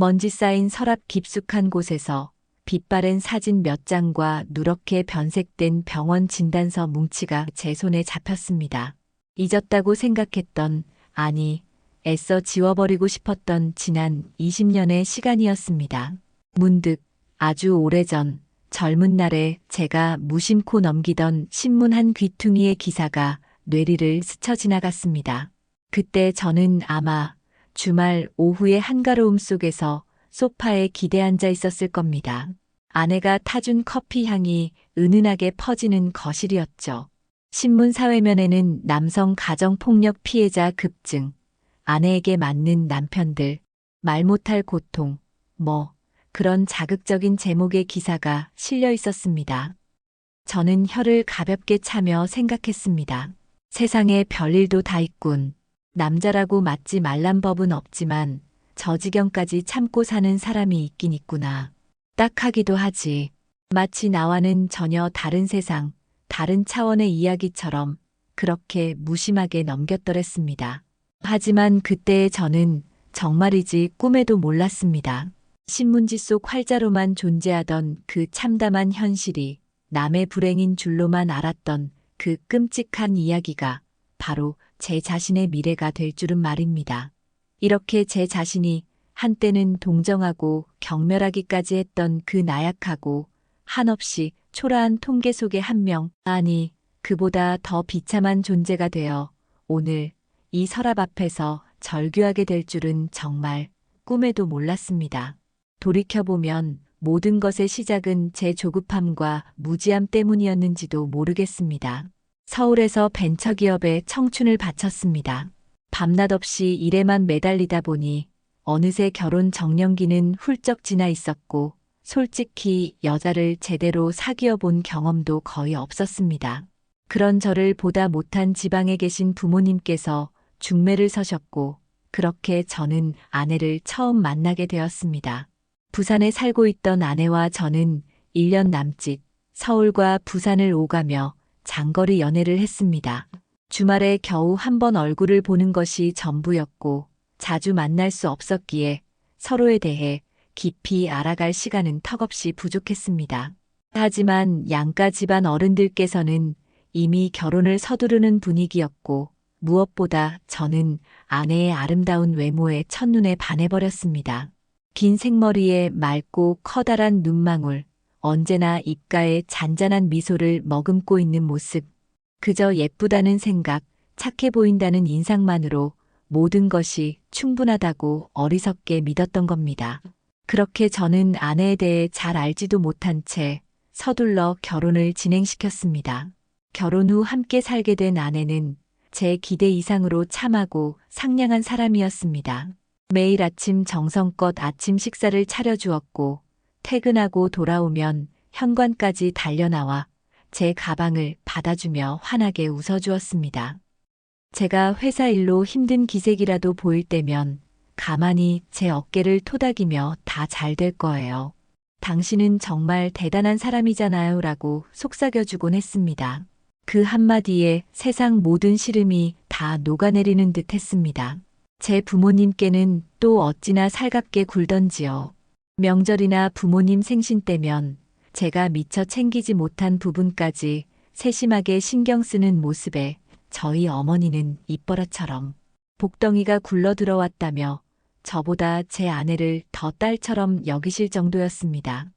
먼지 쌓인 서랍 깊숙한 곳에서 빛바랜 사진 몇 장과 누렇게 변색된 병원 진단서 뭉치가 제 손에 잡혔습니다. 잊었다고 생각했던, 아니, 애써 지워버리고 싶었던 지난 20년의 시간이었습니다. 문득 아주 오래전 젊은 날에 제가 무심코 넘기던 신문 한 귀퉁이의 기사가 뇌리를 스쳐 지나갔습니다. 그때 저는 아마 주말 오후의 한가로움 속에서 소파에 기대 앉아 있었을 겁니다. 아내가 타준 커피 향이 은은하게 퍼지는 거실이었죠. 신문 사회면에는 남성 가정폭력 피해자 급증, 아내에게 맞는 남편들, 말 못할 고통, 그런 자극적인 제목의 기사가 실려 있었습니다. 저는 혀를 가볍게 차며 생각했습니다. 세상에 별일도 다 있군. 남자라고 맞지 말란 법은 없지만 저 지경까지 참고 사는 사람이 있긴 있구나. 딱하기도 하지. 마치 나와는 전혀 다른 세상, 다른 차원의 이야기처럼 그렇게 무심하게 넘겼더랬습니다. 하지만 그때의 저는 정말이지 꿈에도 몰랐습니다. 신문지 속 활자로만 존재하던 그 참담한 현실이 남의 불행인 줄로만 알았던 그 끔찍한 이야기가 바로 제 자신의 미래가 될 줄은 말입니다. 이렇게 제 자신이 한때는 동정하고 경멸하기까지 했던 그 나약하고 한없이 초라한 통계 속의 한 명, 아니, 그보다 더 비참한 존재가 되어 오늘 이 서랍 앞에서 절규하게 될 줄은 정말 꿈에도 몰랐습니다. 돌이켜보면 모든 것의 시작은 제 조급함과 무지함 때문이었는지도 모르겠습니다. 서울에서 벤처기업에 청춘을 바쳤습니다. 밤낮 없이 일에만 매달리다 보니 어느새 결혼 정년기는 훌쩍 지나 있었고 솔직히 여자를 제대로 사귀어 본 경험도 거의 없었습니다. 그런 저를 보다 못한 지방에 계신 부모님께서 중매를 서셨고 그렇게 저는 아내를 처음 만나게 되었습니다. 부산에 살고 있던 아내와 저는 1년 남짓 서울과 부산을 오가며 장거리 연애를 했습니다. 주말에 겨우 한 번 얼굴을 보는 것이 전부였고 자주 만날 수 없었기에 서로에 대해 깊이 알아갈 시간은 턱없이 부족했습니다. 하지만 양가 집안 어른들께서는 이미 결혼을 서두르는 분위기였고 무엇보다 저는 아내의 아름다운 외모에 첫눈에 반해버렸습니다. 긴 생머리에 맑고 커다란 눈망울, 언제나 입가에 잔잔한 미소를 머금고 있는 모습, 그저 예쁘다는 생각, 착해 보인다는 인상만으로 모든 것이 충분하다고 어리석게 믿었던 겁니다. 그렇게 저는 아내에 대해 잘 알지도 못한 채 서둘러 결혼을 진행시켰습니다. 결혼 후 함께 살게 된 아내는 제 기대 이상으로 참하고 상냥한 사람이었습니다. 매일 아침 정성껏 아침 식사를 차려주었고 퇴근하고 돌아오면 현관까지 달려나와 제 가방을 받아주며 환하게 웃어주었습니다. 제가 회사 일로 힘든 기색이라도 보일 때면 가만히 제 어깨를 토닥이며 다 잘 될 거예요. 당신은 정말 대단한 사람이잖아요 라고 속삭여주곤 했습니다. 그 한마디에 세상 모든 시름이 다 녹아내리는 듯 했습니다. 제 부모님께는 또 어찌나 살갑게 굴던지요. 명절이나 부모님 생신 때면 제가 미처 챙기지 못한 부분까지 세심하게 신경 쓰는 모습에 저희 어머니는 입버릇처럼 복덩이가 굴러 들어왔다며 저보다 제 아내를 더 딸처럼 여기실 정도였습니다.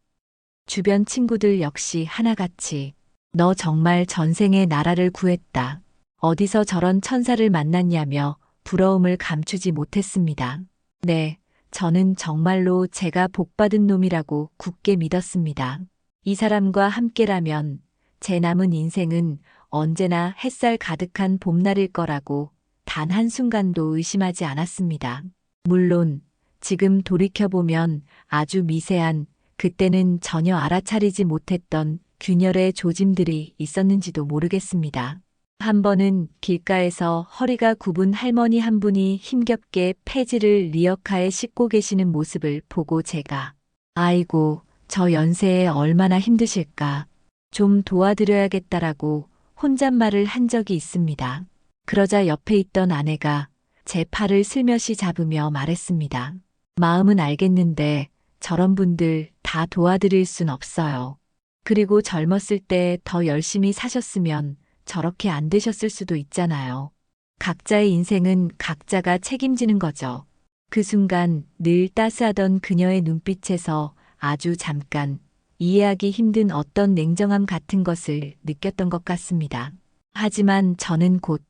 주변 친구들 역시 하나같이 너 정말 전생에 나라를 구했다. 어디서 저런 천사를 만났냐며 부러움을 감추지 못했습니다. 네, 저는 정말로 제가 복받은 놈이라고 굳게 믿었습니다. 이 사람과 함께라면 제 남은 인생은 언제나 햇살 가득한 봄날일 거라고 단 한순간도 의심하지 않았습니다. 물론 지금 돌이켜보면 아주 미세한 그때는 전혀 알아차리지 못했던 균열의 조짐들이 있었는지도 모르겠습니다. 한 번은 길가에서 허리가 굽은 할머니 한 분이 힘겹게 폐지를 리어카에 싣고 계시는 모습을 보고 제가 아이고 저 연세에 얼마나 힘드실까 좀 도와드려야겠다라고 혼잣말을 한 적이 있습니다. 그러자 옆에 있던 아내가 제 팔을 슬며시 잡으며 말했습니다. 마음은 알겠는데 저런 분들 다 도와드릴 순 없어요. 그리고 젊었을 때 더 열심히 사셨으면 저렇게 안 되셨을 수도 있잖아요. 각자의 인생은 각자가 책임지는 거죠. 그 순간 늘 따스하던 그녀의 눈빛에서 아주 잠깐 이해하기 힘든 어떤 냉정함 같은 것을 느꼈던 것 같습니다. 하지만 저는 곧,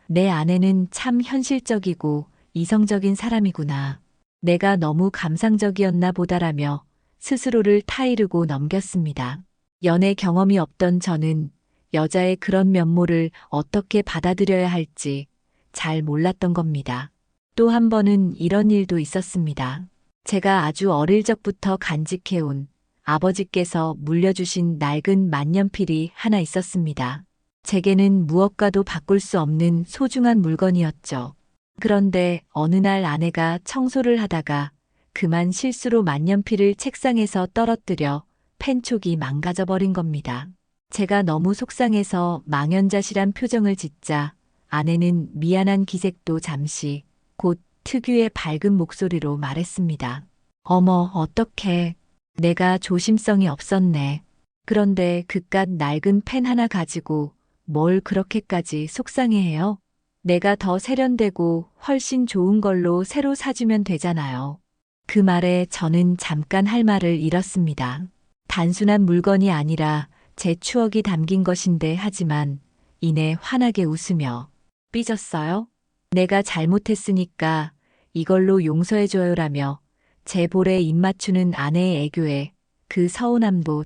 내 아내는 참 현실적이고 이성적인 사람이구나. 내가 너무 감상적이었나 보다라며 스스로를 타이르고 넘겼습니다. 연애 경험이 없던 저는 여자의 그런 면모를 어떻게 받아들여야 할지 잘 몰랐던 겁니다. 또 한 번은 이런 일도 있었습니다. 제가 아주 어릴 적부터 간직해온 아버지께서 물려주신 낡은 만년필이 하나 있었습니다. 제게는 무엇과도 바꿀 수 없는 소중한 물건이었죠. 그런데 어느 날 아내가 청소를 하다가 그만 실수로 만년필을 책상에서 떨어뜨려 펜촉이 망가져 버린 겁니다. 제가 너무 속상해서 망연자실한 표정을 짓자 아내는 미안한 기색도 잠시 곧 특유의 밝은 목소리로 말했습니다. 어머, 어떡해. 내가 조심성이 없었네. 그런데 그깟 낡은 펜 하나 가지고 뭘 그렇게까지 속상해해요? 내가 더 세련되고 훨씬 좋은 걸로 새로 사주면 되잖아요. 그 말에 저는 잠깐 할 말을 잃었습니다. 단순한 물건이 아니라 제 추억이 담긴 것인데 하지만 이내 환하게 웃으며 삐졌어요? 내가 잘못했으니까 이걸로 용서해줘요라며 제 볼에 입 맞추는 아내의 애교에 그 서운함도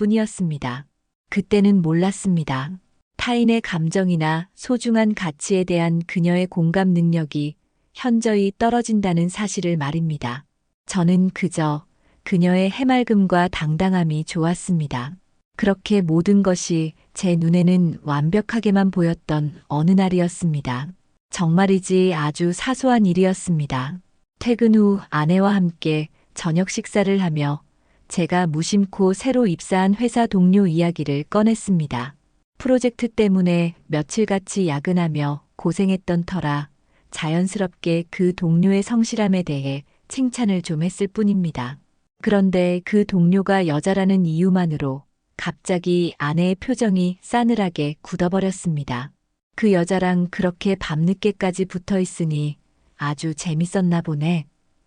잠시뿐이었습니다. 그때는 몰랐습니다. 타인의 감정이나 소중한 가치에 대한 그녀의 공감 능력이 현저히 떨어진다는 사실을 말입니다. 저는 그저 그녀의 해맑음과 당당함이 좋았습니다. 그렇게 모든 것이 제 눈에는 완벽하게만 보였던 어느 날이었습니다. 정말이지 아주 사소한 일이었습니다. 퇴근 후 아내와 함께 저녁 식사를 하며 제가 무심코 새로 입사한 회사 동료 이야기를 꺼냈습니다. 프로젝트 때문에 며칠같이 야근하며 고생했던 터라 자연스럽게 그 동료의 성실함에 대해 칭찬을 좀 했을 뿐입니다. 그런데 그 동료가 여자라는 이유만으로 갑자기 아내의 표정이 싸늘하게 굳어버렸습니다. 그 여자랑 그렇게 밤늦게까지 붙어 있으니 아주 재밌었나 보네.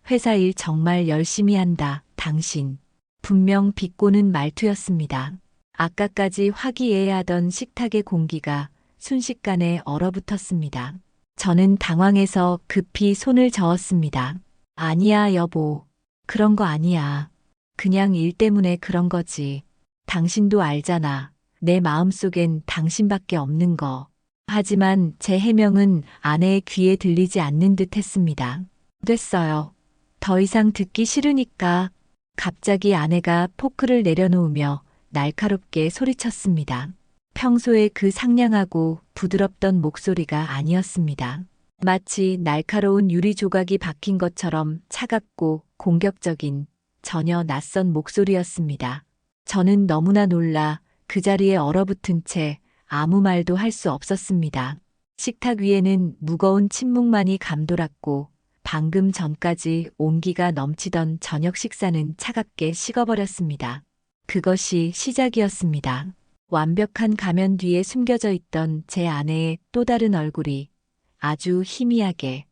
회사 일 정말 열심히 한다, 당신. 분명 비꼬는 말투였습니다. 아까까지 화기애애하던 식탁의 공기가 순식간에 얼어붙었습니다. 저는 당황해서 급히 손을 저었습니다. 아니야, 여보. 그런 거 아니야. 그냥 일 때문에 그런 거지. 당신도 알잖아. 내 마음속엔 당신밖에 없는 거. 하지만 제 해명은 아내의 귀에 들리지 않는 듯 했습니다. 됐어요. 더 이상 듣기 싫으니까. 갑자기 아내가 포크를 내려놓으며 날카롭게 소리쳤습니다. 평소에 그 상냥하고 부드럽던 목소리가 아니었습니다. 마치 날카로운 유리 조각이 박힌 것처럼 차갑고 공격적인 전혀 낯선 목소리였습니다. 저는 너무나 놀라 그 자리에 얼어붙은 채 아무 말도 할 수 없었습니다. 식탁 위에는 무거운 침묵만이 감돌았고 방금 전까지 온기가 넘치던 저녁 식사는 차갑게 식어버렸습니다. 그것이 시작이었습니다. 완벽한 가면 뒤에 숨겨져 있던 제 아내의 또 다른 얼굴이 아주 희미하게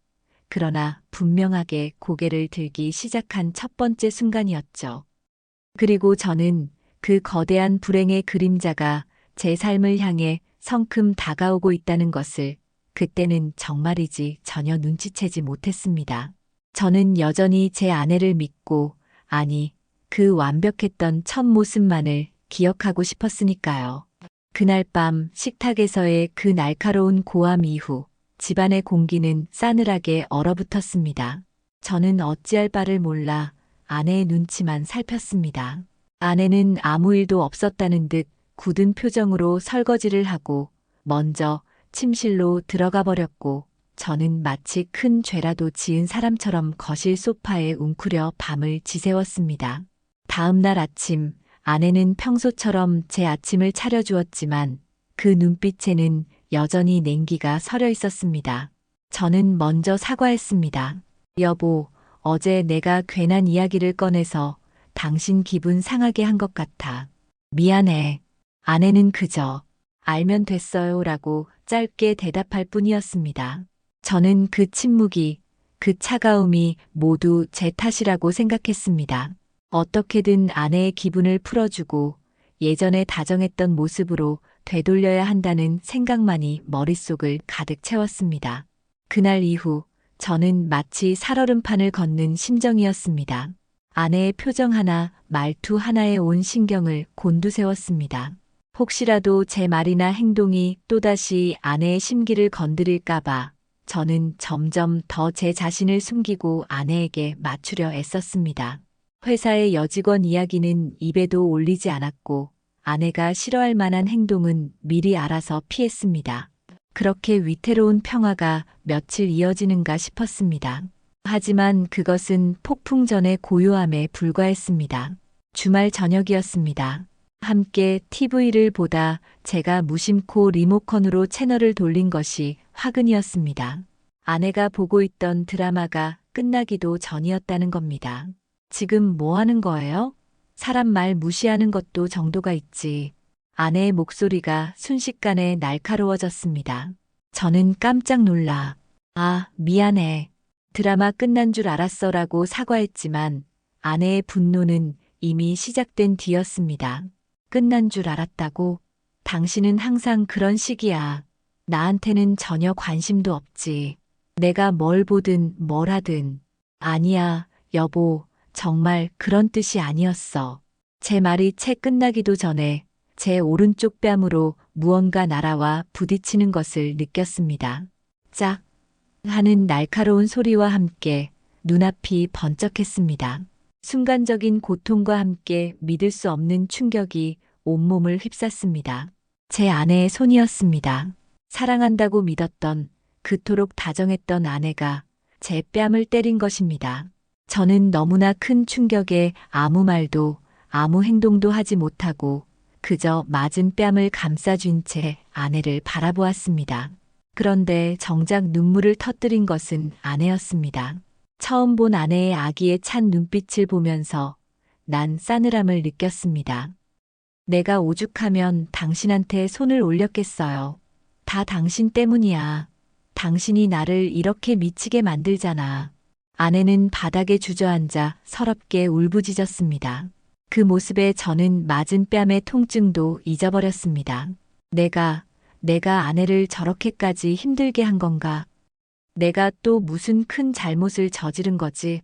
그러나 분명하게 고개를 들기 시작한 첫 번째 순간이었죠. 그리고 저는 그 거대한 불행의 그림자가 제 삶을 향해 성큼 다가오고 있다는 것을 그때는 정말이지 전혀 눈치채지 못했습니다. 저는 여전히 제 아내를 믿고, 아니, 그 완벽했던 첫 모습만을 기억하고 싶었으니까요. 그날 밤 식탁에서의 그 날카로운 고함 이후 집안의 공기는 싸늘하게 얼어붙었습니다. 저는 어찌할 바를 몰라 아내의 눈치만 살폈습니다. 아내는 아무 일도 없었다는 듯 굳은 표정으로 설거지를 하고 먼저 침실로 들어가 버렸고 저는 마치 큰 죄라도 지은 사람처럼 거실 소파에 웅크려 밤을 지새웠습니다. 다음 날 아침 아내는 평소처럼 제 아침을 차려주었지만 그 눈빛에는 여전히 냉기가 서려 있었습니다. 저는 먼저 사과했습니다. 여보, 어제 내가 괜한 이야기를 꺼내서 당신 기분 상하게 한 것 같아. 미안해. 아내는 그저 알면 됐어요 라고 짧게 대답할 뿐이었습니다. 저는 그 침묵이, 그 차가움이 모두 제 탓이라고 생각했습니다. 어떻게든 아내의 기분을 풀어주고 예전에 다정했던 모습으로 되돌려야 한다는 생각만이 머릿속을 가득 채웠습니다. 그날 이후 저는 마치 살얼음판을 걷는 심정이었습니다. 아내의 표정 하나, 말투 하나에 온 신경을 곤두세웠습니다. 혹시라도 제 말이나 행동이 또다시 아내의 심기를 건드릴까봐 저는 점점 더 제 자신을 숨기고 아내에게 맞추려 애썼습니다. 회사의 여직원 이야기는 입에도 올리지 않았고 아내가 싫어할 만한 행동은 미리 알아서 피했습니다. 그렇게 위태로운 평화가 며칠 이어지는가 싶었습니다. 하지만 그것은 폭풍 전의 고요함에 불과했습니다. 주말 저녁이었습니다. 함께 TV를 보다 제가 무심코 리모컨으로 채널을 돌린 것이 화근이었습니다. 아내가 보고 있던 드라마가 끝나기도 전이었다는 겁니다. 지금 뭐 하는 거예요? 사람 말 무시하는 것도 정도가 있지. 아내의 목소리가 순식간에 날카로워졌습니다. 저는 깜짝 놀라. 아, 미안해. 드라마 끝난 줄 알았어라고 사과했지만 아내의 분노는 이미 시작된 뒤였습니다. 끝난 줄 알았다고? 당신은 항상 그런 식이야. 나한테는 전혀 관심도 없지. 내가 뭘 보든 뭘 하든. 아니야, 여보. 정말 그런 뜻이 아니었어. 제 말이 채 끝나기도 전에 제 오른쪽 뺨으로 무언가 날아와 부딪히는 것을 느꼈습니다. 짝 하는 날카로운 소리와 함께 눈앞이 번쩍했습니다. 순간적인 고통과 함께 믿을 수 없는 충격이 온몸을 휩쌌습니다. 제 아내의 손이었습니다. 사랑한다고 믿었던, 그토록 다정했던 아내가 제 뺨을 때린 것입니다. 저는 너무나 큰 충격에 아무 말도 아무 행동도 하지 못하고 그저 맞은 뺨을 감싸쥔 채 아내를 바라보았습니다. 그런데 정작 눈물을 터뜨린 것은 아내였습니다. 처음 본 아내의 아기에 찬 눈빛을 보면서 난 싸늘함을 느꼈습니다. 내가 오죽하면 당신한테 손을 올렸겠어요. 다 당신 때문이야. 당신이 나를 이렇게 미치게 만들잖아. 아내는 바닥에 주저앉아 서럽게 울부짖었습니다. 그 모습에 저는 맞은 뺨의 통증도 잊어버렸습니다. 내가 아내를 저렇게까지 힘들게 한 건가? 내가 또 무슨 큰 잘못을 저지른 거지?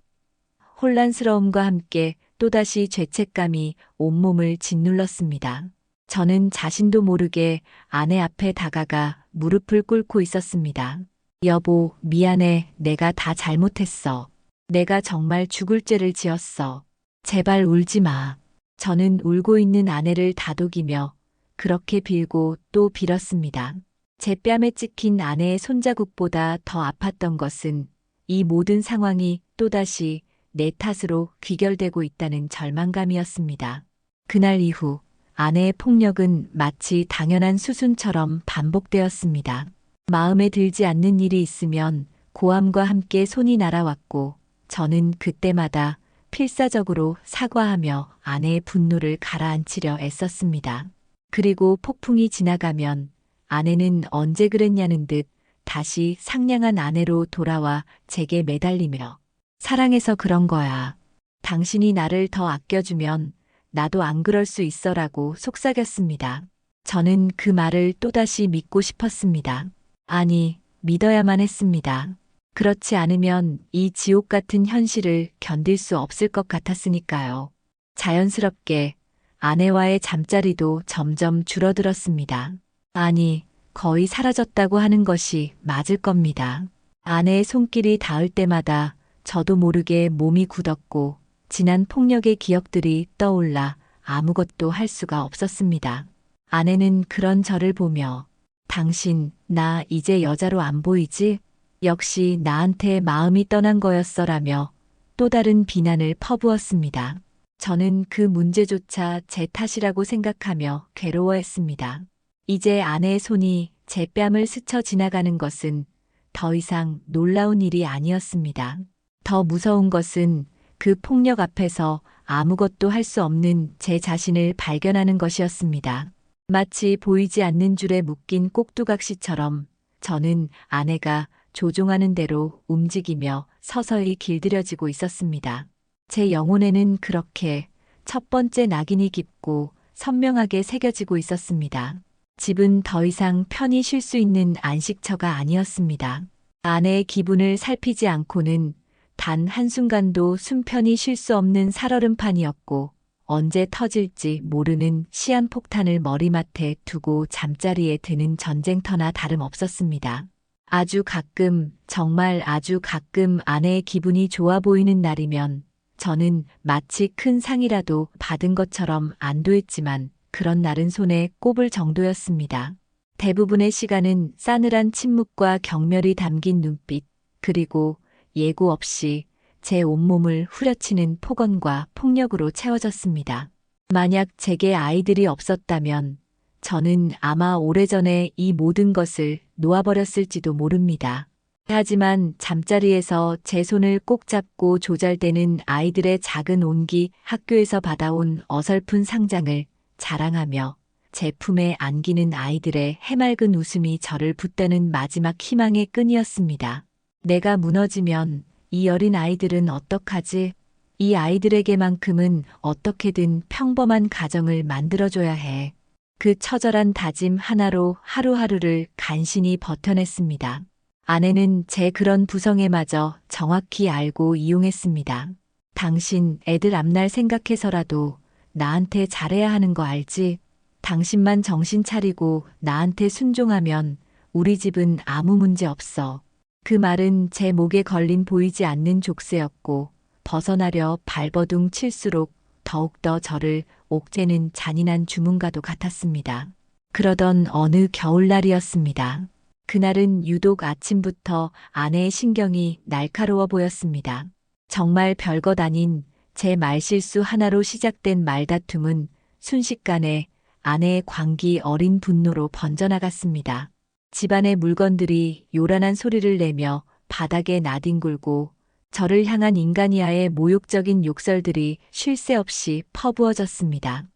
혼란스러움과 함께 또다시 죄책감이 온몸을 짓눌렀습니다. 저는 자신도 모르게 아내 앞에 다가가 무릎을 꿇고 있었습니다. 여보, 미안해. 내가 다 잘못했어. 내가 정말 죽을 죄를 지었어. 제발 울지 마. 저는 울고 있는 아내를 다독이며 그렇게 빌고 또 빌었습니다. 제 뺨에 찍힌 아내의 손자국보다 더 아팠던 것은 이 모든 상황이 또다시 내 탓으로 귀결되고 있다는 절망감이었습니다. 그날 이후 아내의 폭력은 마치 당연한 수순처럼 반복되었습니다. 마음에 들지 않는 일이 있으면 고함과 함께 손이 날아왔고 저는 그때마다 필사적으로 사과하며 아내의 분노를 가라앉히려 애썼습니다. 그리고 폭풍이 지나가면 아내는 언제 그랬냐는 듯 다시 상냥한 아내로 돌아와 제게 매달리며 사랑해서 그런 거야. 당신이 나를 더 아껴주면 나도 안 그럴 수 있어라고 속삭였습니다. 저는 그 말을 또다시 믿고 싶었습니다. 아니, 믿어야만 했습니다. 그렇지 않으면 이 지옥 같은 현실을 견딜 수 없을 것 같았으니까요. 자연스럽게 아내와의 잠자리도 점점 줄어들었습니다. 아니, 거의 사라졌다고 하는 것이 맞을 겁니다. 아내의 손길이 닿을 때마다 저도 모르게 몸이 굳었고 지난 폭력의 기억들이 떠올라 아무것도 할 수가 없었습니다. 아내는 그런 저를 보며 당신, 나 이제 여자로 안 보이지? 역시 나한테 마음이 떠난 거였어라며 또 다른 비난을 퍼부었습니다. 저는 그 문제조차 제 탓이라고 생각하며 괴로워했습니다. 이제 아내의 손이 제 뺨을 스쳐 지나가는 것은 더 이상 놀라운 일이 아니었습니다. 더 무서운 것은 그 폭력 앞에서 아무것도 할 수 없는 제 자신을 발견하는 것이었습니다. 마치 보이지 않는 줄에 묶인 꼭두각시처럼 저는 아내가 조종하는 대로 움직이며 서서히 길들여지고 있었습니다. 제 영혼에는 그렇게 첫 번째 낙인이 깊고 선명하게 새겨지고 있었습니다. 집은 더 이상 편히 쉴 수 있는 안식처가 아니었습니다. 아내의 기분을 살피지 않고는 단 한순간도 숨편히 쉴 수 없는 살얼음판이었고 언제 터질지 모르는 시한폭탄을 머리맡에 두고 잠자리에 드는 전쟁터나 다름없었습니다. 아주 가끔, 정말 아주 가끔 아내의 기분이 좋아 보이는 날이면 저는 마치 큰 상이라도 받은 것처럼 안도했지만 그런 날은 손에 꼽을 정도였습니다. 대부분의 시간은 싸늘한 침묵과 경멸이 담긴 눈빛, 그리고 예고 없이 제 온몸을 후려치는 폭언과 폭력으로 채워졌습니다. 만약 제게 아이들이 없었다면 저는 아마 오래전에 이 모든 것을 놓아버렸을지도 모릅니다. 하지만 잠자리에서 제 손을 꼭 잡고 조잘대는 아이들의 작은 온기, 학교에서 받아온 어설픈 상장을 자랑하며 제 품에 안기는 아이들의 해맑은 웃음이 저를 붙드는 마지막 희망의 끈이었습니다. 내가 무너지면 이 어린 아이들은 어떡하지? 이 아이들에게만큼은 어떻게든 평범한 가정을 만들어줘야 해. 그 처절한 다짐 하나로 하루하루를 간신히 버텨냈습니다. 아내는 제 그런 부성애마저 정확히 알고 이용했습니다. 당신 애들 앞날 생각해서라도 나한테 잘해야 하는 거 알지? 당신만 정신 차리고 나한테 순종하면 우리 집은 아무 문제 없어. 그 말은 제 목에 걸린 보이지 않는 족쇄였고 벗어나려 발버둥 칠수록 더욱더 저를 옥죄는 잔인한 주문과도 같았습니다. 그러던 어느 겨울날이었습니다. 그날은 유독 아침부터 아내의 신경이 날카로워 보였습니다. 정말 별것 아닌 제 말실수 하나로 시작된 말다툼은 순식간에 아내의 광기 어린 분노로 번져나갔습니다. 집안의 물건들이 요란한 소리를 내며 바닥에 나뒹굴고 저를 향한 인간이하의 모욕적인 욕설들이 쉴 새 없이 퍼부어졌습니다.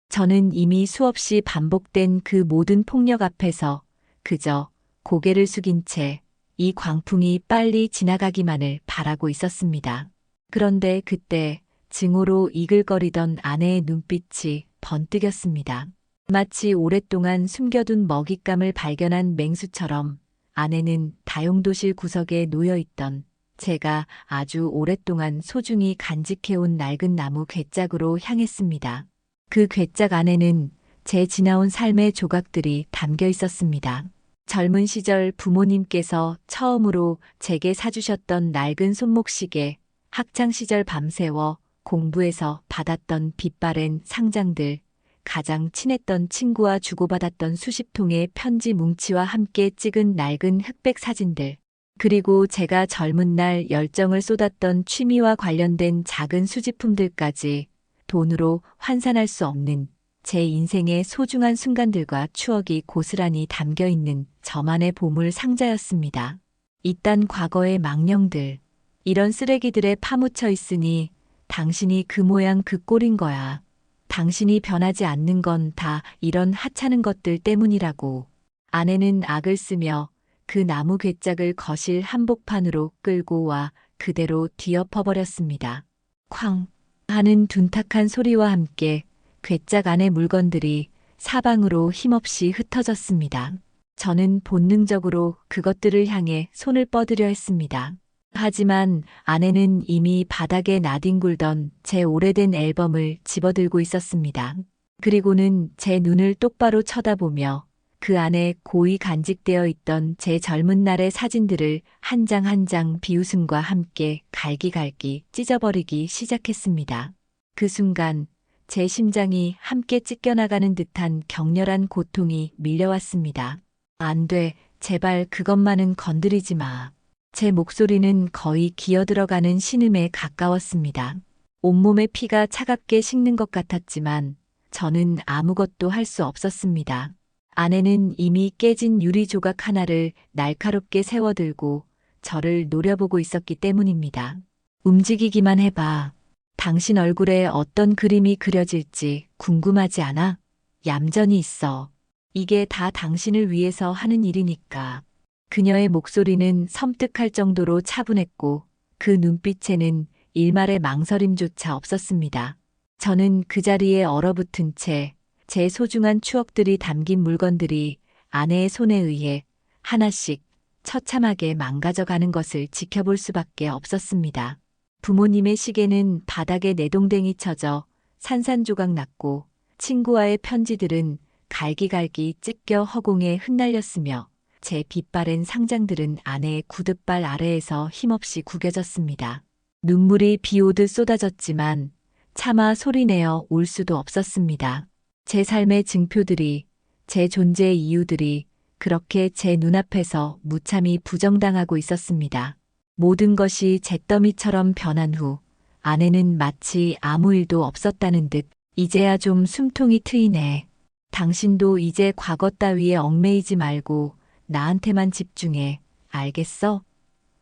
저는 이미 수없이 반복된 그 모든 폭력 앞에서 그저 고개를 숙인 채 이 광풍이 빨리 지나가기만을 바라고 있었습니다. 그런데 그때 증오로 이글거리던 아내의 눈빛이 번뜩였습니다. 마치 오랫동안 숨겨둔 먹잇감을 발견한 맹수처럼 아내는 다용도실 구석에 놓여있던 제가 아주 오랫동안 소중히 간직해온 낡은 나무 괴짝으로 향했습니다. 그 괴짝 안에는 제 지나온 삶의 조각들이 담겨 있었습니다. 젊은 시절 부모님께서 처음으로 제게 사주셨던 낡은 손목시계, 학창시절 밤새워 공부해서 받았던 빛바랜 상장들, 가장 친했던 친구와 주고받았던 수십 통의 편지 뭉치와 함께 찍은 낡은 흑백 사진들, 그리고 제가 젊은 날 열정을 쏟았던 취미와 관련된 작은 수집품들까지 돈으로 환산할 수 없는 제 인생의 소중한 순간들과 추억이 고스란히 담겨있는 저만의 보물 상자였습니다. 이딴 과거의 망령들, 이런 쓰레기들에 파묻혀 있으니 당신이 그 모양 그 꼴인 거야. 당신이 변하지 않는 건 다 이런 하찮은 것들 때문이라고. 아내는 악을 쓰며 그 나무 괴짝을 거실 한복판으로 끌고 와 그대로 뒤엎어버렸습니다. 쾅 하는 둔탁한 소리와 함께 괴짝 안의 물건들이 사방으로 힘없이 흩어졌습니다. 저는 본능적으로 그것들을 향해 손을 뻗으려 했습니다. 하지만 아내는 이미 바닥에 나뒹굴던 제 오래된 앨범을 집어들고 있었습니다. 그리고는 제 눈을 똑바로 쳐다보며 그 안에 고이 간직되어 있던 제 젊은 날의 사진들을 한 장 한 장 비웃음과 함께 갈기갈기 찢어버리기 시작했습니다. 그 순간 제 심장이 함께 찢겨나가는 듯한 격렬한 고통이 밀려왔습니다. 안 돼, 제발 그것만은 건드리지 마. 제 목소리는 거의 기어들어가는 신음에 가까웠습니다. 온몸의 피가 차갑게 식는 것 같았지만 저는 아무것도 할 수 없었습니다. 아내는 이미 깨진 유리 조각 하나를 날카롭게 세워들고 저를 노려보고 있었기 때문입니다. 움직이기만 해봐. 당신 얼굴에 어떤 그림이 그려질지 궁금하지 않아? 얌전히 있어. 이게 다 당신을 위해서 하는 일이니까. 그녀의 목소리는 섬뜩할 정도로 차분했고 그 눈빛에는 일말의 망설임조차 없었습니다. 저는 그 자리에 얼어붙은 채 제 소중한 추억들이 담긴 물건들이 아내의 손에 의해 하나씩 처참하게 망가져가는 것을 지켜볼 수밖에 없었습니다. 부모님의 시계는 바닥에 내동댕이 쳐져 산산조각 났고 친구와의 편지들은 갈기갈기 찢겨 허공에 흩날렸으며 제 빛바랜 상장들은 아내의 구둣발 아래에서 힘없이 구겨졌습니다. 눈물이 비오듯 쏟아졌지만 차마 소리내어 울 수도 없었습니다. 제 삶의 증표들이, 제 존재의 이유들이 그렇게 제 눈앞에서 무참히 부정당하고 있었습니다. 모든 것이 잿더미처럼 변한 후 아내는 마치 아무 일도 없었다는 듯 이제야 좀 숨통이 트이네. 당신도 이제 과거 따위에 얽매이지 말고 나한테만 집중해. 알겠어?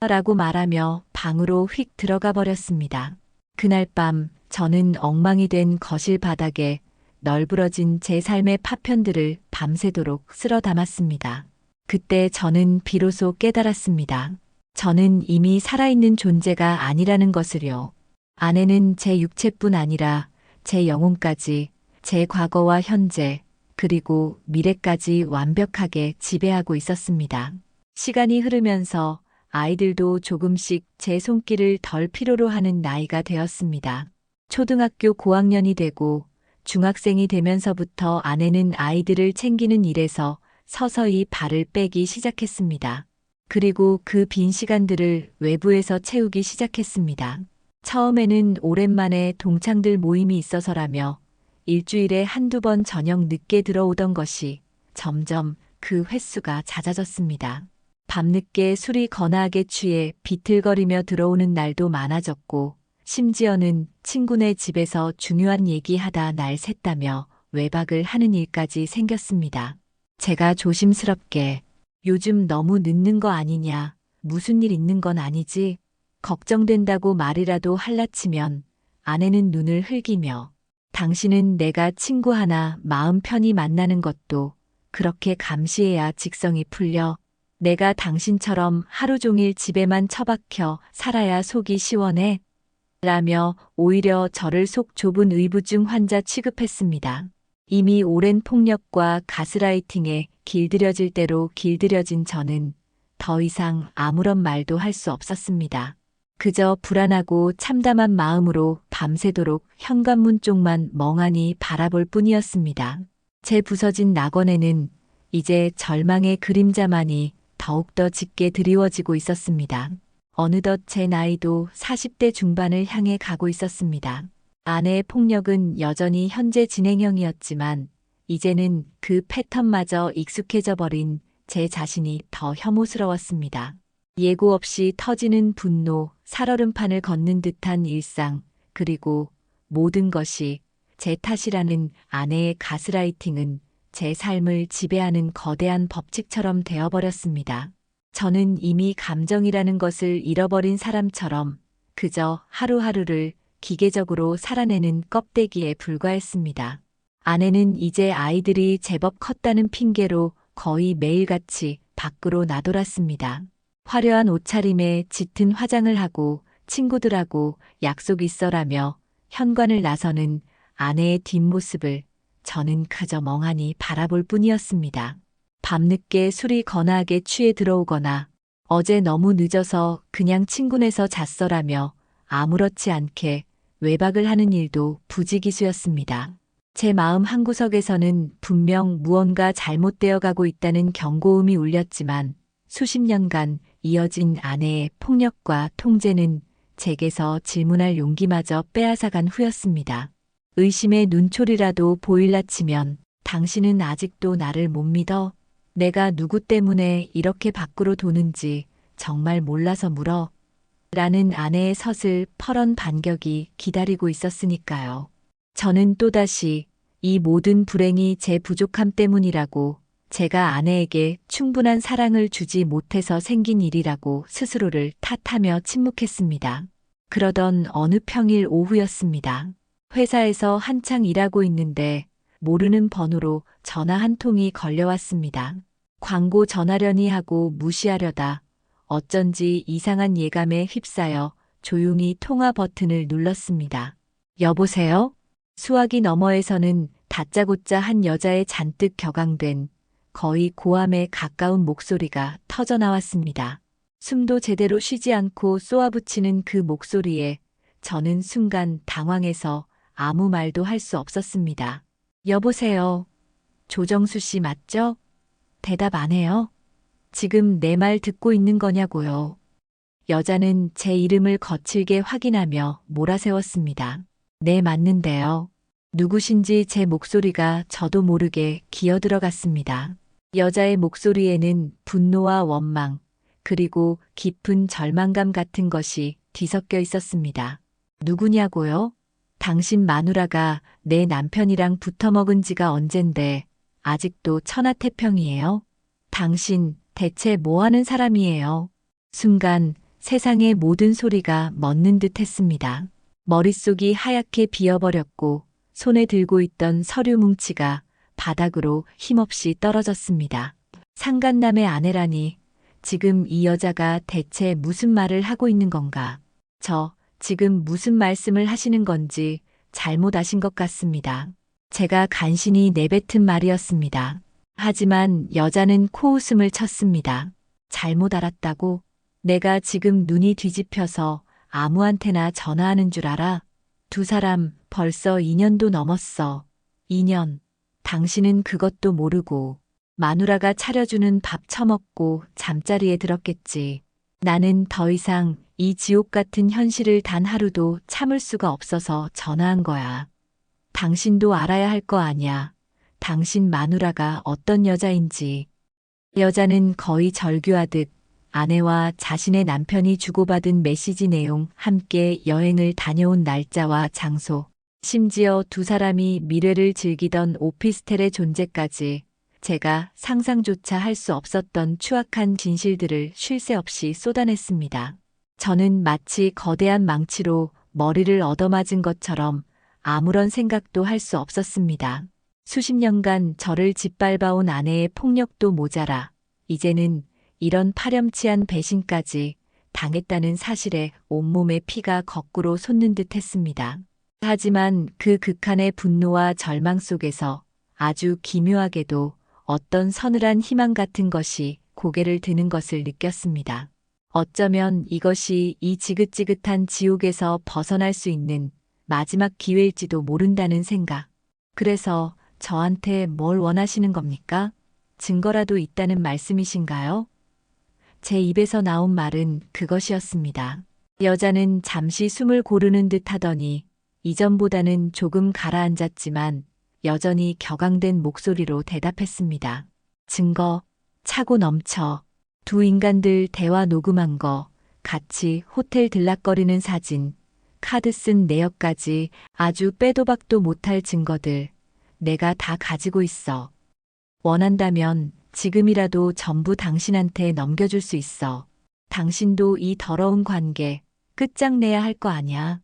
라고 말하며 방으로 휙 들어가 버렸습니다. 그날 밤 저는 엉망이 된 거실 바닥에 널브러진 제 삶의 파편들을 밤새도록 쓸어 담았습니다. 그때 저는 비로소 깨달았습니다. 저는 이미 살아있는 존재가 아니라는 것을요. 아내는 제 육체뿐 아니라 제 영혼까지, 제 과거와 현재, 그리고 미래까지 완벽하게 지배하고 있었습니다. 시간이 흐르면서 아이들도 조금씩 제 손길을 덜 필요로 하는 나이가 되었습니다. 초등학교 고학년이 되고 중학생이 되면서부터 아내는 아이들을 챙기는 일에서 서서히 발을 빼기 시작했습니다. 그리고 그 빈 시간들을 외부에서 채우기 시작했습니다. 처음에는 오랜만에 동창들 모임이 있어서라며 일주일에 한두 번 저녁 늦게 들어오던 것이 점점 그 횟수가 잦아졌습니다. 밤늦게 술이 거나하게 취해 비틀거리며 들어오는 날도 많아졌고 심지어는 친구네 집에서 중요한 얘기하다 날 샜다며 외박을 하는 일까지 생겼습니다. 제가 조심스럽게 요즘 너무 늦는 거 아니냐, 무슨 일 있는 건 아니지, 걱정된다고 말이라도 할라치면 아내는 눈을 흘기며 당신은 내가 친구 하나 마음 편히 만나는 것도 그렇게 감시해야 직성이 풀려. 내가 당신처럼 하루 종일 집에만 처박혀 살아야 속이 시원해. 라며 오히려 저를 속 좁은 의부증 환자 취급했습니다. 이미 오랜 폭력과 가스라이팅에 길들여질 대로 길들여진 저는 더 이상 아무런 말도 할 수 없었습니다. 그저 불안하고 참담한 마음으로 밤새도록 현관문 쪽만 멍하니 바라볼 뿐이었습니다. 제 부서진 낙원에는 이제 절망의 그림자만이 더욱더 짙게 드리워지고 있었습니다. 어느덧 제 나이도 40대 중반을 향해 가고 있었습니다. 아내의 폭력은 여전히 현재 진행형이었지만 이제는 그 패턴마저 익숙해져 버린 제 자신이 더 혐오스러웠습니다. 예고 없이 터지는 분노, 살얼음판을 걷는 듯한 일상, 그리고 모든 것이 제 탓이라는 아내의 가스라이팅은 제 삶을 지배하는 거대한 법칙처럼 되어버렸습니다. 저는 이미 감정이라는 것을 잃어버린 사람처럼 그저 하루하루를 기계적으로 살아내는 껍데기에 불과했습니다. 아내는 이제 아이들이 제법 컸다는 핑계로 거의 매일같이 밖으로 나돌았습니다. 화려한 옷차림에 짙은 화장을 하고 친구들하고 약속 있어라며 현관을 나서는 아내의 뒷모습을 저는 그저 멍하니 바라볼 뿐이었습니다. 밤늦게 술이 거나하게 취해 들어오거나 어제 너무 늦어서 그냥 친구네서 잤어라며 아무렇지 않게 외박을 하는 일도 부지기수였습니다. 제 마음 한구석에서는 분명 무언가 잘못되어 가고 있다는 경고음이 울렸지만 수십 년간 이어진 아내의 폭력과 통제는 제게서 질문할 용기마저 빼앗아간 후였습니다. 의심의 눈초리라도 보일라 치면 당신은 아직도 나를 못 믿어? 내가 누구 때문에 이렇게 밖으로 도는지 정말 몰라서 물어. 라는 아내의 서슬 퍼런 반격이 기다리고 있었으니까요. 저는 또다시 이 모든 불행이 제 부족함 때문이라고 제가 아내에게 충분한 사랑을 주지 못해서 생긴 일이라고 스스로를 탓하며 침묵했습니다. 그러던 어느 평일 오후였습니다. 회사에서 한창 일하고 있는데 모르는 번호로 전화 한 통이 걸려왔습니다. 광고 전화려니 하고 무시하려다 어쩐지 이상한 예감에 휩싸여 조용히 통화 버튼을 눌렀습니다. 여보세요? 수화기 너머에서는 다짜고짜 한 여자의 잔뜩 격앙된 거의 고함에 가까운 목소리가 터져 나왔습니다. 숨도 제대로 쉬지 않고 쏘아붙이는 그 목소리에 저는 순간 당황해서 아무 말도 할 수 없었습니다. 여보세요. 조정수 씨 맞죠? 대답 안 해요? 지금 내 말 듣고 있는 거냐고요. 여자는 제 이름을 거칠게 확인하며 몰아세웠습니다. 네, 맞는데요. 누구신지 제 목소리가 저도 모르게 기어들어갔습니다. 여자의 목소리에는 분노와 원망, 그리고 깊은 절망감 같은 것이 뒤섞여 있었습니다. 누구냐고요? 당신 마누라가 내 남편이랑 붙어먹은 지가 언젠데 아직도 천하태평이에요? 당신 대체 뭐 하는 사람이에요? 순간 세상의 모든 소리가 멎는 듯 했습니다. 머릿속이 하얗게 비어버렸고 손에 들고 있던 서류 뭉치가 바닥으로 힘없이 떨어졌습니다. 상간남의 아내라니 지금 이 여자가 대체 무슨 말을 하고 있는 건가? 저 지금 무슨 말씀을 하시는 건지 잘못 아신 것 같습니다. 제가 간신히 내뱉은 말이었습니다. 하지만 여자는 코웃음을 쳤습니다. 잘못 알았다고? 내가 지금 눈이 뒤집혀서 아무한테나 전화하는 줄 알아? 두 사람 벌써 2년도 넘었어. 2년. 당신은 그것도 모르고 마누라가 차려주는 밥 처먹고 잠자리에 들었겠지. 나는 더 이상 이 지옥 같은 현실을 단 하루도 참을 수가 없어서 전화한 거야. 당신도 알아야 할 거 아냐. 당신 마누라가 어떤 여자인지. 여자는 거의 절규하듯 아내와 자신의 남편이 주고받은 메시지 내용, 함께 여행을 다녀온 날짜와 장소, 심지어 두 사람이 미래를 즐기던 오피스텔의 존재까지 제가 상상조차 할 수 없었던 추악한 진실들을 쉴 새 없이 쏟아냈습니다. 저는 마치 거대한 망치로 머리를 얻어맞은 것처럼 아무런 생각도 할 수 없었습니다. 수십 년간 저를 짓밟아온 아내의 폭력도 모자라 이제는 이런 파렴치한 배신까지 당했다는 사실에 온몸의 피가 거꾸로 솟는 듯 했습니다. 하지만 그 극한의 분노와 절망 속에서 아주 기묘하게도 어떤 서늘한 희망 같은 것이 고개를 드는 것을 느꼈습니다. 어쩌면 이것이 이 지긋지긋한 지옥에서 벗어날 수 있는 마지막 기회일지도 모른다는 생각. 그래서 저한테 뭘 원하시는 겁니까? 증거라도 있다는 말씀이신가요? 제 입에서 나온 말은 그것이었습니다. 여자는 잠시 숨을 고르는 듯 하더니 이전보다는 조금 가라앉았지만 여전히 격앙된 목소리로 대답했습니다. 증거, 차고 넘쳐. 두 인간들 대화 녹음한 거, 같이 호텔 들락거리는 사진, 카드 쓴 내역까지 아주 빼도 박도 못할 증거들. 내가 다 가지고 있어. 원한다면 지금이라도 전부 당신한테 넘겨줄 수 있어. 당신도 이 더러운 관계 끝장내야 할 거 아냐.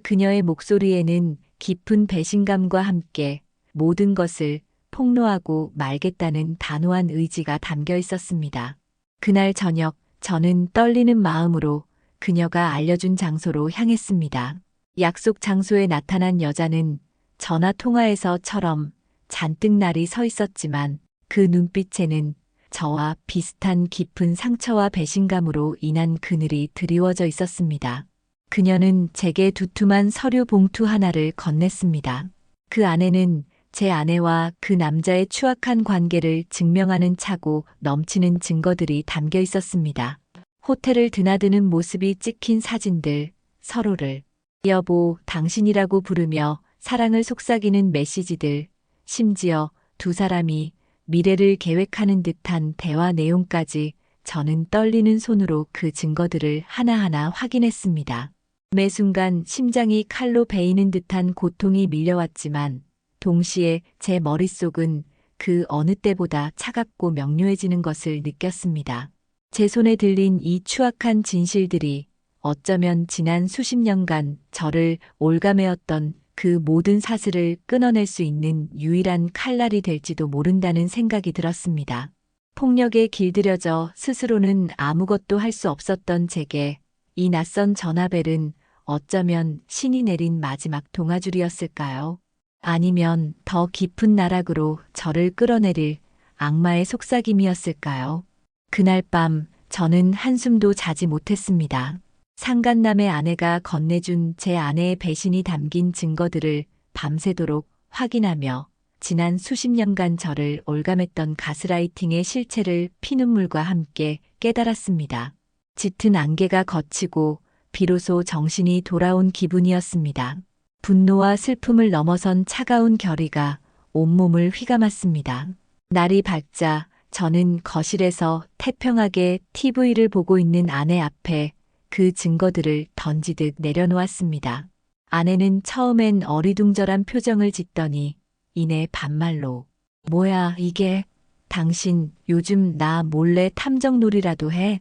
그녀의 목소리에는 깊은 배신감과 함께 모든 것을 폭로하고 말겠다는 단호한 의지가 담겨 있었습니다. 그날 저녁 저는 떨리는 마음으로 그녀가 알려준 장소로 향했습니다. 약속 장소에 나타난 여자는 전화 통화에서처럼 잔뜩 날이 서 있었지만 그 눈빛에는 저와 비슷한 깊은 상처와 배신감으로 인한 그늘이 드리워져 있었습니다. 그녀는 제게 두툼한 서류 봉투 하나를 건넸습니다. 그 안에는 제 아내와 그 남자의 추악한 관계를 증명하는 차고 넘치는 증거들이 담겨 있었습니다. 호텔을 드나드는 모습이 찍힌 사진들, 서로를 여보, 당신이라고 부르며 사랑을 속삭이는 메시지들, 심지어 두 사람이 미래를 계획하는 듯한 대화 내용까지 저는 떨리는 손으로 그 증거들을 하나하나 확인했습니다. 매 순간 심장이 칼로 베이는 듯한 고통이 밀려왔지만 동시에 제 머릿속은 그 어느 때보다 차갑고 명료해지는 것을 느꼈습니다. 제 손에 들린 이 추악한 진실들이 어쩌면 지난 수십 년간 저를 올가매었던 그 모든 사슬을 끊어낼 수 있는 유일한 칼날이 될지도 모른다는 생각이 들었습니다. 폭력에 길들여져 스스로는 아무것도 할 수 없었던 제게 이 낯선 전화벨은 어쩌면 신이 내린 마지막 동아줄이었을까요? 아니면 더 깊은 나락으로 저를 끌어내릴 악마의 속삭임이었을까요? 그날 밤 저는 한숨도 자지 못했습니다. 상간남의 아내가 건네준 제 아내의 배신이 담긴 증거들을 밤새도록 확인하며 지난 수십 년간 저를 올감했던 가스라이팅의 실체를 피눈물과 함께 깨달았습니다. 짙은 안개가 걷히고 비로소 정신이 돌아온 기분이었습니다. 분노와 슬픔을 넘어선 차가운 결의가 온몸을 휘감았습니다. 날이 밝자 저는 거실에서 태평하게 TV를 보고 있는 아내 앞에 그 증거들을 던지듯 내려놓았습니다. 아내는 처음엔 어리둥절한 표정을 짓더니 이내 반말로 "뭐야 이게? 당신 요즘 나 몰래 탐정놀이라도 해?"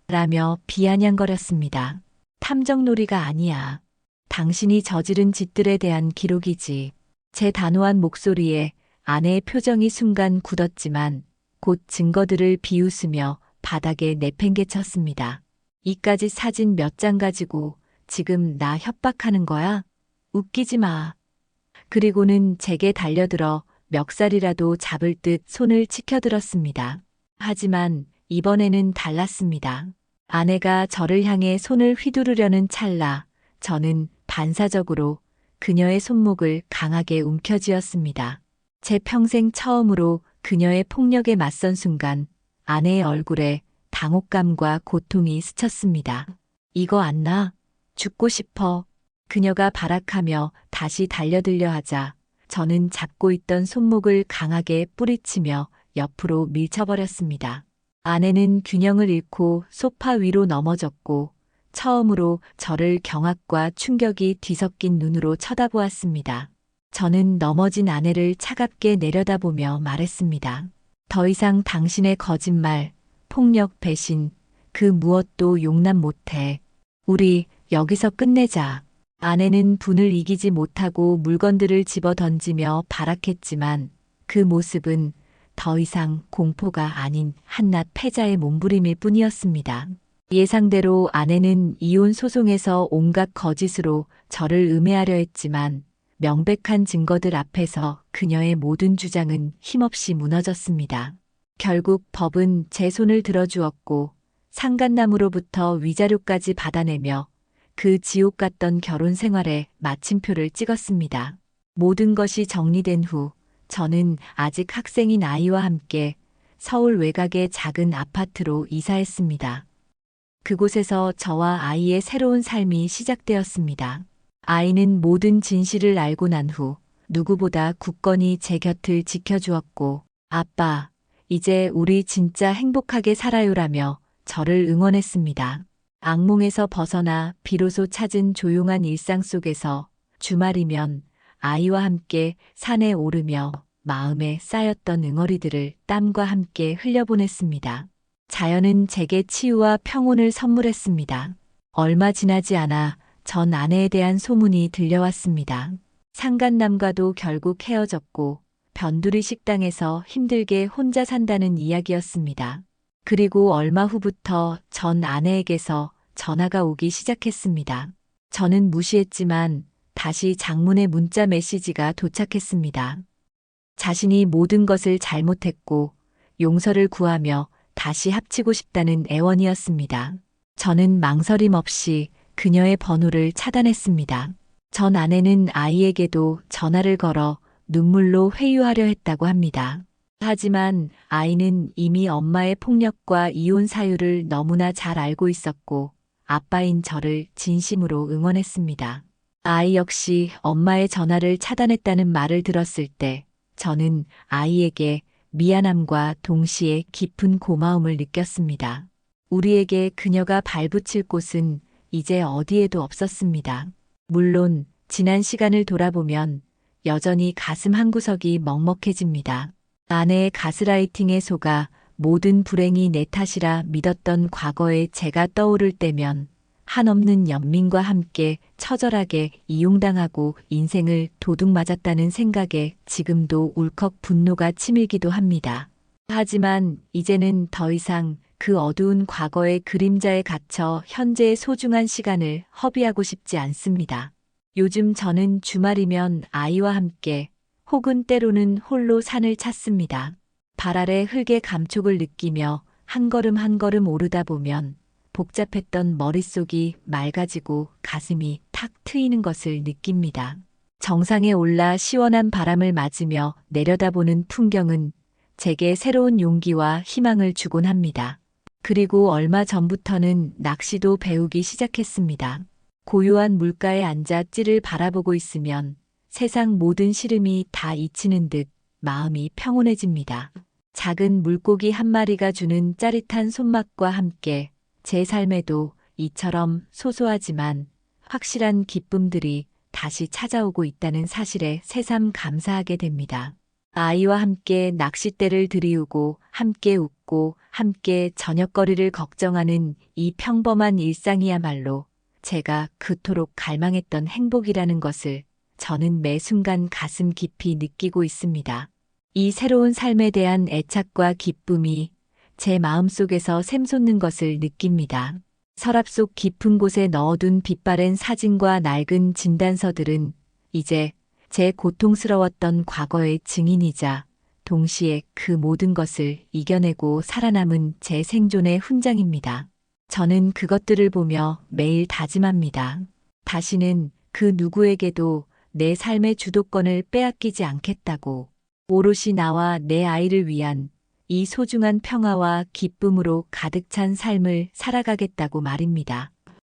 라며 비아냥거렸습니다. 탐정놀이가 아니야. 당신이 저지른 짓들에 대한 기록이지. 제 단호한 목소리에 아내의 표정이 순간 굳었지만 곧 증거들을 비웃으며 바닥에 내팽개쳤습니다. "이까지 사진 몇 장 가지고 지금 나 협박하는 거야? 웃기지 마." 그리고는 제게 달려들어 멱살이라도 잡을 듯 손을 치켜들었습니다. 하지만 이번에는 달랐습니다. 아내가 저를 향해 손을 휘두르려는 찰나 저는 반사적으로 그녀의 손목을 강하게 움켜쥐었습니다. 제 평생 처음으로 그녀의 폭력에 맞선 순간 아내의 얼굴에 당혹감과 고통이 스쳤습니다. "이거 안 나? 죽고 싶어." 그녀가 발악하며 다시 달려들려 하자 저는 잡고 있던 손목을 강하게 뿌리치며 옆으로 밀쳐버렸습니다. 아내는 균형을 잃고 소파 위로 넘어졌고 처음으로 저를 경악과 충격이 뒤섞인 눈으로 쳐다보았습니다. 저는 넘어진 아내를 차갑게 내려다보며 말했습니다. "더 이상 당신의 거짓말, 폭력, 배신, 그 무엇도 용납 못해. 우리 여기서 끝내자." 아내는 분을 이기지 못하고 물건들을 집어 던지며 발악했지만 그 모습은 더 이상 공포가 아닌 한낱 패자의 몸부림일 뿐이었습니다. 예상대로 아내는 이혼 소송에서 온갖 거짓으로 저를 음해하려 했지만 명백한 증거들 앞에서 그녀의 모든 주장은 힘없이 무너졌습니다. 결국 법은 제 손을 들어주었고 상간남으로부터 위자료까지 받아내며 그 지옥 같던 결혼 생활에 마침표를 찍었습니다. 모든 것이 정리된 후 저는 아직 학생인 아이와 함께 서울 외곽의 작은 아파트로 이사했습니다. 그곳에서 저와 아이의 새로운 삶이 시작되었습니다. 아이는 모든 진실을 알고 난 후 누구보다 굳건히 제 곁을 지켜주었고 "아빠, 이제 우리 진짜 행복하게 살아요라며 저를 응원했습니다. 악몽에서 벗어나 비로소 찾은 조용한 일상 속에서 주말이면 아이와 함께 산에 오르며 마음에 쌓였던 응어리들을 땀과 함께 흘려보냈습니다. 자연은 제게 치유와 평온을 선물했습니다. 얼마 지나지 않아 전 아내에 대한 소문이 들려왔습니다. 상간남과도 결국 헤어졌고 변두리 식당에서 힘들게 혼자 산다는 이야기였습니다. 그리고 얼마 후부터 전 아내에게서 전화가 오기 시작했습니다. 저는 무시했지만 다시 장문의 문자 메시지가 도착했습니다. 자신이 모든 것을 잘못했고 용서를 구하며 다시 합치고 싶다는 애원이었습니다. 저는 망설임 없이 그녀의 번호를 차단했습니다. 전 아내는 아이에게도 전화를 걸어 눈물로 회유하려 했다고 합니다. 하지만 아이는 이미 엄마의 폭력과 이혼 사유를 너무나 잘 알고 있었고 아빠인 저를 진심으로 응원했습니다. 아이 역시 엄마의 전화를 차단했다는 말을 들었을 때 저는 아이에게 미안함과 동시에 깊은 고마움을 느꼈습니다. 우리에게 그녀가 발붙일 곳은 이제 어디에도 없었습니다. 물론 지난 시간을 돌아보면 여전히 가슴 한구석이 먹먹해집니다. 아내의 가스라이팅에 속아 모든 불행이 내 탓이라 믿었던 과거의 제가 떠오를 때면 한없는 연민과 함께 처절하게 이용당하고 인생을 도둑맞았다는 생각에 지금도 울컥 분노가 치밀기도 합니다. 하지만 이제는 더 이상 그 어두운 과거의 그림자에 갇혀 현재의 소중한 시간을 허비하고 싶지 않습니다. 요즘 저는 주말이면 아이와 함께 혹은 때로는 홀로 산을 찾습니다. 발 아래 흙의 감촉을 느끼며 한 걸음 한 걸음 오르다 보면 복잡했던 머릿속이 맑아지고 가슴이 탁 트이는 것을 느낍니다. 정상에 올라 시원한 바람을 맞으며 내려다보는 풍경은 제게 새로운 용기와 희망을 주곤 합니다. 그리고 얼마 전부터는 낚시도 배우기 시작했습니다. 고요한 물가에 앉아 찌를 바라보고 있으면 세상 모든 시름이 다 잊히는 듯 마음이 평온해집니다. 작은 물고기 한 마리가 주는 짜릿한 손맛과 함께 제 삶에도 이처럼 소소하지만 확실한 기쁨들이 다시 찾아오고 있다는 사실에 새삼 감사하게 됩니다. 아이와 함께 낚싯대를 들이우고 함께 웃고 함께 저녁거리를 걱정하는 이 평범한 일상이야말로 제가 그토록 갈망했던 행복이라는 것을 저는 매 순간 가슴 깊이 느끼고 있습니다. 이 새로운 삶에 대한 애착과 기쁨이 제 마음속에서 샘솟는 것을 느낍니다. 서랍 속 깊은 곳에 넣어둔 빛바랜 사진과 낡은 진단서들은 이제 제 고통스러웠던 과거의 증인이자 동시에 그 모든 것을 이겨내고 살아남은 제 생존의 훈장입니다. 저는 그것들을 보며 매일 다짐합니다. 다시는 그 누구에게도 내 삶의 주도권을 빼앗기지 않겠다고. 오롯이 나와 내 아이를 위한 이 소중한 평화와 기쁨으로 가득 찬 삶을 살아가겠다고 말입니다.